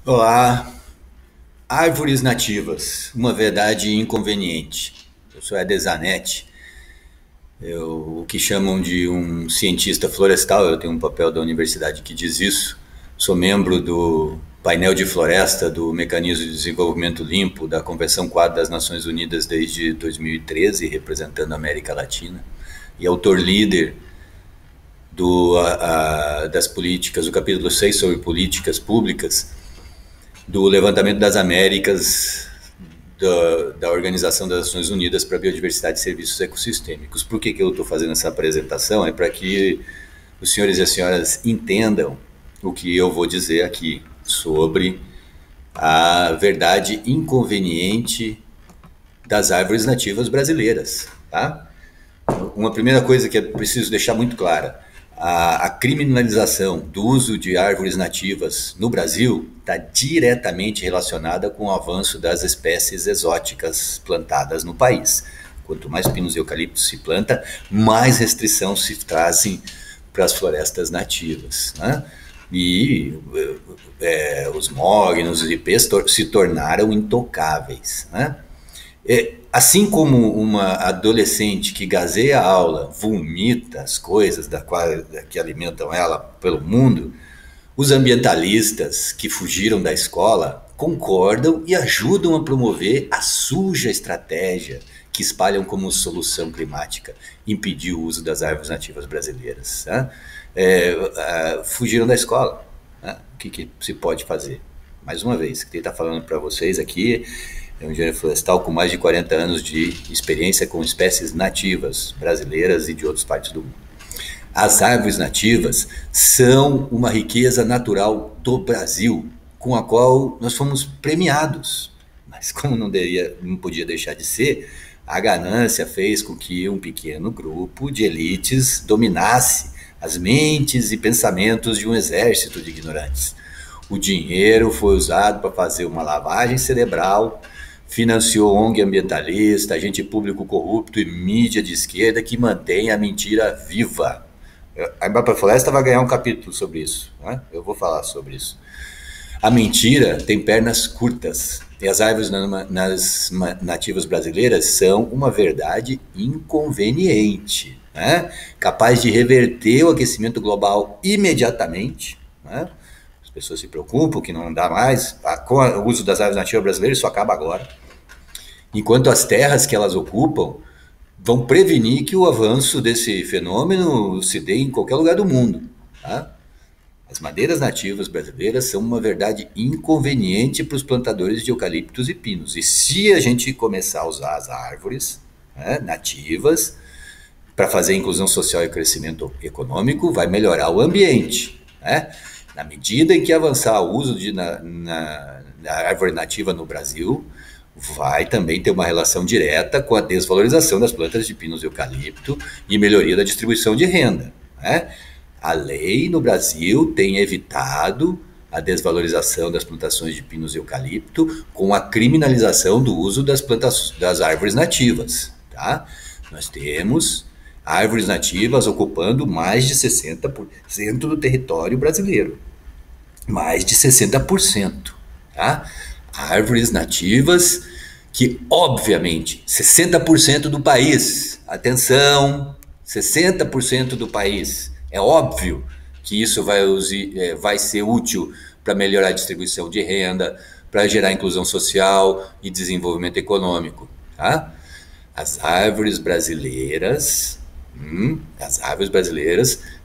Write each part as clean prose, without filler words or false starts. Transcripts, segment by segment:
Olá, árvores nativas, uma verdade inconveniente. Eu sou Eder Zanetti, o que chamam de um cientista florestal, eu tenho um papel da universidade que diz isso. Sou membro do painel de floresta do Mecanismo de Desenvolvimento Limpo da Convenção Quadro das Nações Unidas desde 2013, representando a América Latina, e autor líder das políticas, do capítulo 6 sobre políticas públicas do Levantamento das Américas da Organização das Nações Unidas para a Biodiversidade e Serviços Ecossistêmicos. Por que eu estou fazendo essa apresentação? É para que os senhores e as senhoras entendam o que eu vou dizer aqui sobre a verdade inconveniente das árvores nativas brasileiras, tá? Uma primeira coisa que é preciso deixar muito clara: a criminalização do uso de árvores nativas no Brasil está diretamente relacionada com o avanço das espécies exóticas plantadas no país. Quanto mais pinos e eucaliptos se planta, mais restrição se trazem para as florestas nativas, né? E os mognos e ipês se tornaram intocáveis, né? Assim como uma adolescente que gazeia a aula vomita as coisas que alimentam ela pelo mundo, os ambientalistas que fugiram da escola concordam e ajudam a promover a suja estratégia que espalham como solução climática impedir o uso das árvores nativas brasileiras, né? Fugiram da escola, né? O que se pode fazer? Mais uma vez, o que ele está falando para vocês aqui é um engenheiro florestal com mais de 40 anos de experiência com espécies nativas brasileiras e de outras partes do mundo. As árvores nativas são uma riqueza natural do Brasil, com a qual nós fomos premiados. Mas como não podia deixar de ser, a ganância fez com que um pequeno grupo de elites dominasse as mentes e pensamentos de um exército de ignorantes. O dinheiro foi usado para fazer uma lavagem cerebral, financiou ONG ambientalista, agente público corrupto e mídia de esquerda que mantém a mentira viva. A Embrapa Floresta vai ganhar um capítulo sobre isso, né? Eu vou falar sobre isso. A mentira tem pernas curtas e as árvores nativas brasileiras são uma verdade inconveniente, né? Capaz de reverter o aquecimento global imediatamente, né? As pessoas se preocupam que não dá mais, com o uso das árvores nativas brasileiras isso acaba agora. Enquanto as terras que elas ocupam vão prevenir que o avanço desse fenômeno se dê em qualquer lugar do mundo, tá? As madeiras nativas brasileiras são uma verdade inconveniente para os plantadores de eucaliptos e pinos. E se a gente começar a usar as árvores, né, nativas para fazer inclusão social e crescimento econômico, vai melhorar o ambiente, né? Na medida em que avançar o uso na árvore nativa no Brasil, vai também ter uma relação direta com a desvalorização das plantas de pinos e eucalipto e melhoria da distribuição de renda, né? A lei no Brasil tem evitado a desvalorização das plantações de pinos e eucalipto com a criminalização do uso das árvores nativas, tá? Nós temos árvores nativas ocupando mais de 60% do território brasileiro. Mais de 60%, tá? Árvores nativas que, obviamente, 60% do país, atenção, 60% do país, é óbvio que isso vai ser útil para melhorar a distribuição de renda, para gerar inclusão social e desenvolvimento econômico, tá? As árvores brasileiras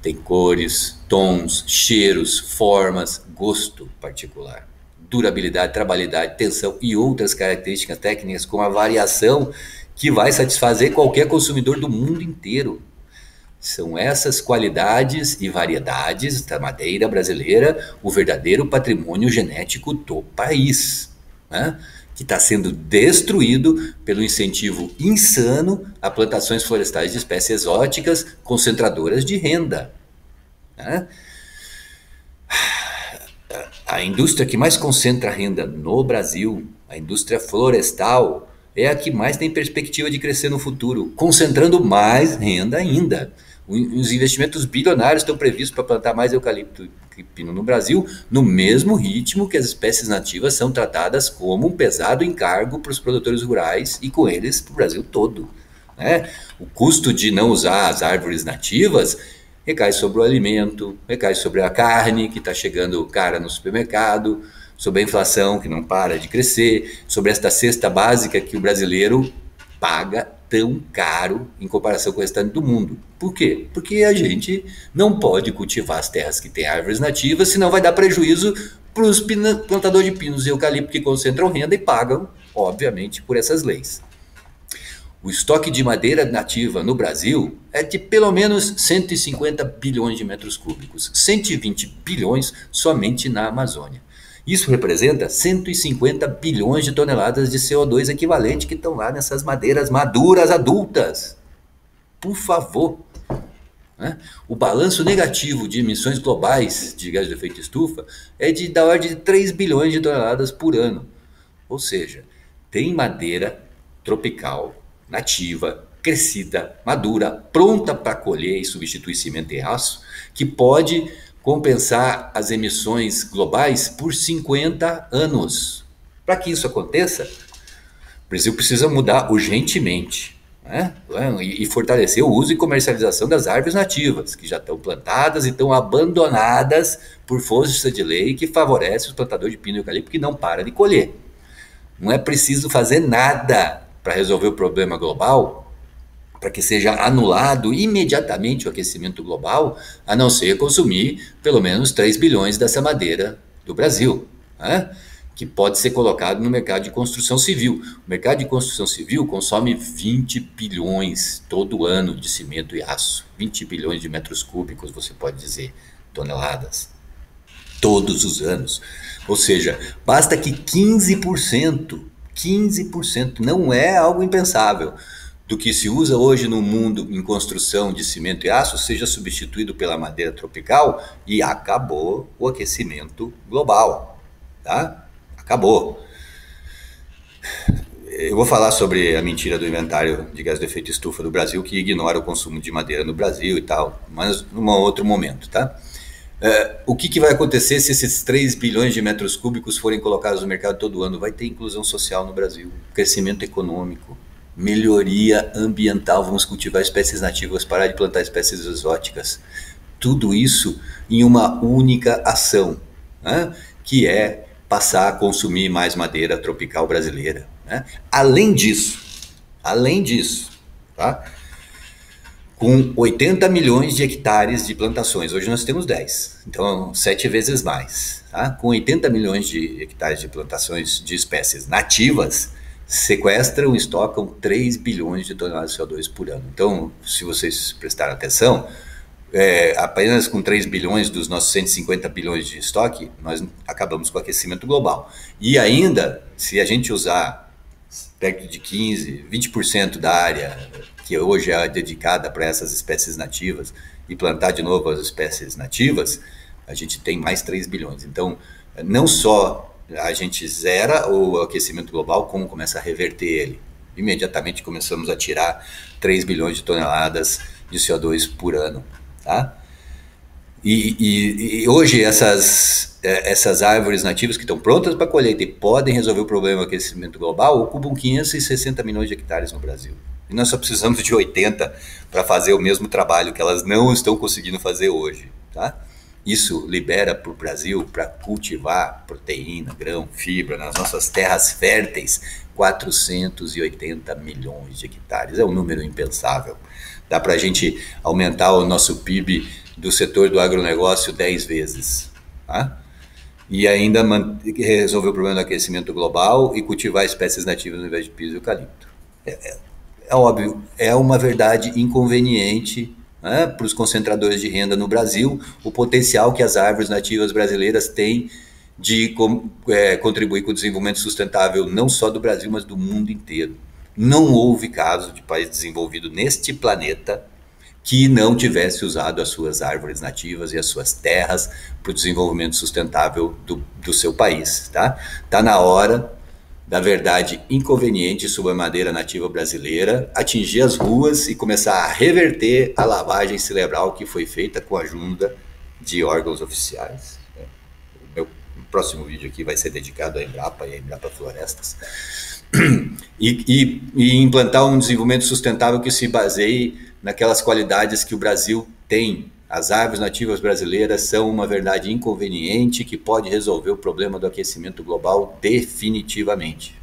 têm cores, tons, cheiros, formas, gosto particular, durabilidade, trabalhabilidade, tensão e outras características técnicas com a variação que vai satisfazer qualquer consumidor do mundo inteiro. São essas qualidades e variedades da madeira brasileira o verdadeiro patrimônio genético do país, né? Que está sendo destruído pelo incentivo insano a plantações florestais de espécies exóticas concentradoras de renda, né? A indústria que mais concentra renda no Brasil, a indústria florestal, é a que mais tem perspectiva de crescer no futuro, concentrando mais renda ainda. Os investimentos bilionários estão previstos para plantar mais eucalipto pino no Brasil, no mesmo ritmo que as espécies nativas são tratadas como um pesado encargo para os produtores rurais e com eles para o Brasil todo, né? O custo de não usar as árvores nativas recai sobre o alimento, recai sobre a carne que está chegando cara no supermercado, sobre a inflação que não para de crescer, sobre esta cesta básica que o brasileiro paga tão caro em comparação com o restante do mundo. Por quê? Porque a gente não pode cultivar as terras que têm árvores nativas, senão vai dar prejuízo para os plantadores de pinos e eucalipto que concentram renda e pagam, obviamente, por essas leis. O estoque de madeira nativa no Brasil é de pelo menos 150 bilhões de metros cúbicos, 120 bilhões somente na Amazônia. Isso representa 150 bilhões de toneladas de CO2 equivalente que estão lá nessas madeiras maduras adultas. Por favor. Né? O balanço negativo de emissões globais de gás de efeito estufa é da ordem de 3 bilhões de toneladas por ano. Ou seja, tem madeira tropical, nativa, crescida, madura, pronta para colher e substituir cimento e aço, que pode compensar as emissões globais por 50 anos. Para que isso aconteça, o Brasil precisa mudar urgentemente, né? E fortalecer o uso e comercialização das árvores nativas, que já estão plantadas e estão abandonadas por força de lei que favorece os plantadores de pino e eucalipto que não param de colher. Não é preciso fazer nada para resolver o problema global, para que seja anulado imediatamente o aquecimento global, a não ser consumir pelo menos 3 bilhões dessa madeira do Brasil, né? Que pode ser colocado no mercado de construção civil. O mercado de construção civil consome 20 bilhões todo ano de cimento e aço, 20 bilhões de metros cúbicos, você pode dizer, toneladas, todos os anos. Ou seja, basta que 15%, não é algo impensável, do que se usa hoje no mundo em construção de cimento e aço seja substituído pela madeira tropical e acabou o aquecimento global, tá? Acabou. Eu vou falar sobre a mentira do inventário de gás de efeito estufa do Brasil, que ignora o consumo de madeira no Brasil e tal, mas num outro momento, tá? O que vai acontecer se esses 3 bilhões de metros cúbicos forem colocados no mercado todo ano? Vai ter inclusão social no Brasil, crescimento econômico, melhoria ambiental, vamos cultivar espécies nativas, parar de plantar espécies exóticas. Tudo isso em uma única ação, né? Que é passar a consumir mais madeira tropical brasileira, né? Além disso, tá? Com 80 milhões de hectares de plantações, hoje nós temos 10, então 7 vezes mais, tá? Com 80 milhões de hectares de plantações de espécies nativas, sequestram e estocam 3 bilhões de toneladas de CO2 por ano. Então, se vocês prestarem atenção, apenas com 3 bilhões dos nossos 150 bilhões de estoque, nós acabamos com o aquecimento global. E ainda, se a gente usar perto de 15, 20% da área que hoje é dedicada para essas espécies nativas e plantar de novo as espécies nativas, a gente tem mais 3 bilhões. Então, não só a gente zera o aquecimento global, como começa a reverter ele. Imediatamente começamos a tirar 3 bilhões de toneladas de CO2 por ano, tá? E hoje essas árvores nativas que estão prontas para colheita e podem resolver o problema do aquecimento global ocupam 560 milhões de hectares no Brasil. E nós só precisamos de 80 para fazer o mesmo trabalho que elas não estão conseguindo fazer hoje, tá? Isso libera para o Brasil, para cultivar proteína, grão, fibra nas nossas terras férteis, 480 milhões de hectares. É um número impensável. Dá para a gente aumentar o nosso PIB do setor do agronegócio 10 vezes. Tá? E ainda resolver o problema do aquecimento global e cultivar espécies nativas ao invés de piso e eucalipto. É óbvio, é uma verdade inconveniente, né, para os concentradores de renda no Brasil, o potencial que as árvores nativas brasileiras têm de contribuir com o desenvolvimento sustentável não só do Brasil, mas do mundo inteiro. Não houve caso de país desenvolvido neste planeta que não tivesse usado as suas árvores nativas e as suas terras para o desenvolvimento sustentável do seu país. Tá na hora da verdade inconveniente sobre a madeira nativa brasileira atingir as ruas e começar a reverter a lavagem cerebral que foi feita com a ajuda de órgãos oficiais. O meu próximo vídeo aqui vai ser dedicado à Embrapa e à Embrapa Florestas. E implantar um desenvolvimento sustentável que se baseie naquelas qualidades que o Brasil tem. As árvores nativas brasileiras são uma verdade inconveniente que pode resolver o problema do aquecimento global definitivamente.